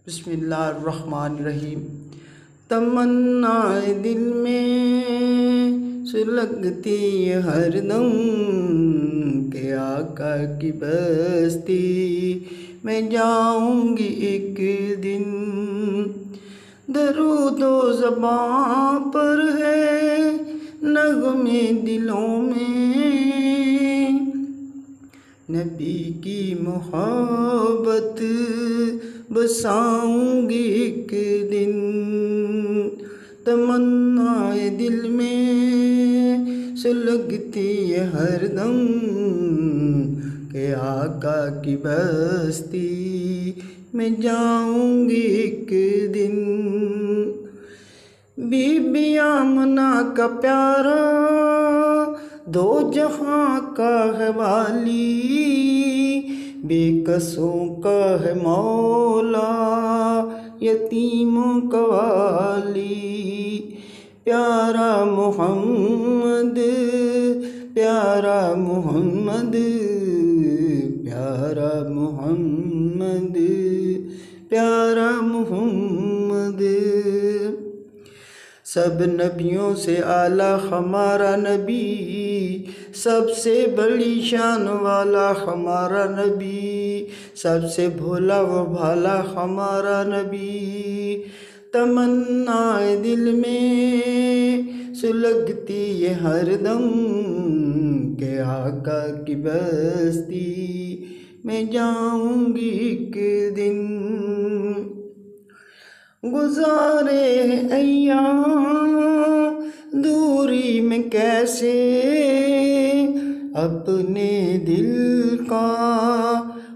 बिस्मिल्लाहिर्रहमानिर्रहीम। तमन्नाए दिल में सुलगती है हरदम के आका की बस्ती मैं जाऊंगी एक दिन। दरूदो ज़बां पर है नग़्मे दिलों में, नबी की मोहब्बत बसाऊंगी एक दिन। तमन्नाए दिल में सुलगती है हरदम के आका की बस्ती मैं जाऊंगी एक दिन। बीबी आमना का प्यारा दो जहां का है वाली, बेकसों का है मौला यतीमों का वाली। प्यारा मोहम्मद प्यारा मोहम्मद प्यारा मोहम्मद प्यारा मोहम्मद। सब नबियों से आला हमारा नबी, सबसे बड़ी शान वाला हमारा नबी, सबसे भोला व भाला हमारा नबी। तमन्नाए दिल में सुलगती ये हरदम के आका की बस्ती मैं जाऊंगी एक दिन। गुजारे अय्याम दूरी में कैसे अपने दिल का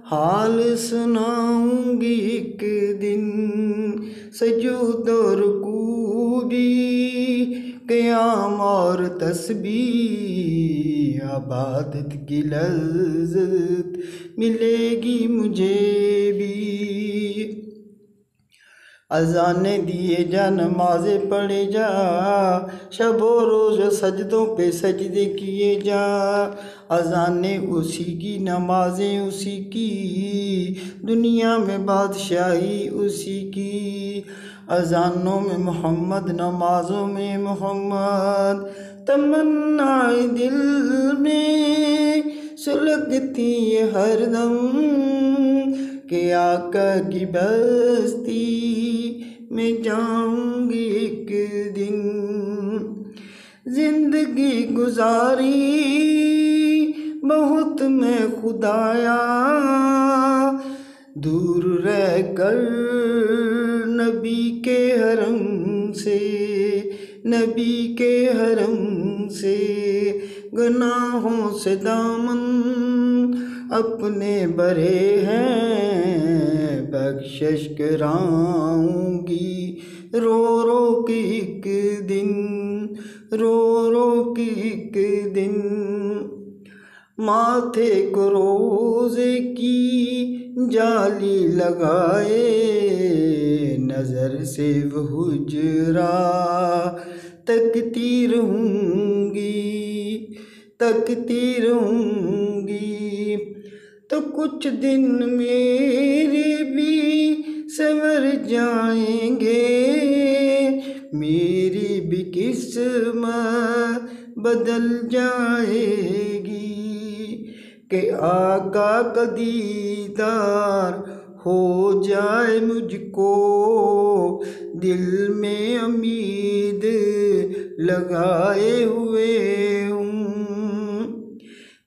हाल सुनाऊंगी एक दिन। सजूद और रूकूबी क़याम और तस्बीह इबादत की लज़्ज़त मिलेगी मुझे भी। अज़ाने दिए जा नमाज़े पढ़े जा, शबो रोज़ सजदों पे सजदे किए जा। अज़ाने उसी की नमाज़ें उसी की, दुनिया में बादशाही उसी की। अज़ानों में मोहम्मद नमाज़ों में मोहम्मद। तमन्नाए दिल में सुलगती है हरदम के आका की बस्ती मैं जाऊंगी एक दिन। जिंदगी गुजारी बहुत मैं खुदाया, दूर रह कर नबी के हरम से, नबी के हरम से। गुनाहों से दामन अपने बरे हैं, बख्शिश कराऊंगी रो रो के एक दिन, रो रो के एक दिन। माथे को रोज़े की जाली लगाए, नज़र से वो हुजरा तकती रहूंगी, तकती रहूंगी। तो कुछ दिन मेरे भी संवर जाएंगे, मेरी भी किस्मत बदल जाएगी। कि आका का दीदार हो जाए मुझको, दिल में उम्मीद लगाए हुए हूँ।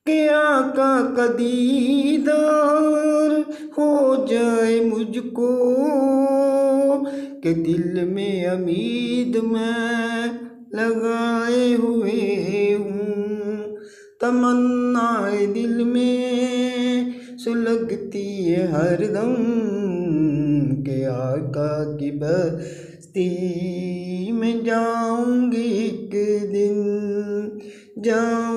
कि आका का दीदार हो जाए मुझको, कि दिल में उम्मीद मैं लगाए हुए हूँ। तमन्नाए दिल में सुलगती है हरदम के आका की बस्ती मैं जाऊंगी एक दिन, जाऊंगी।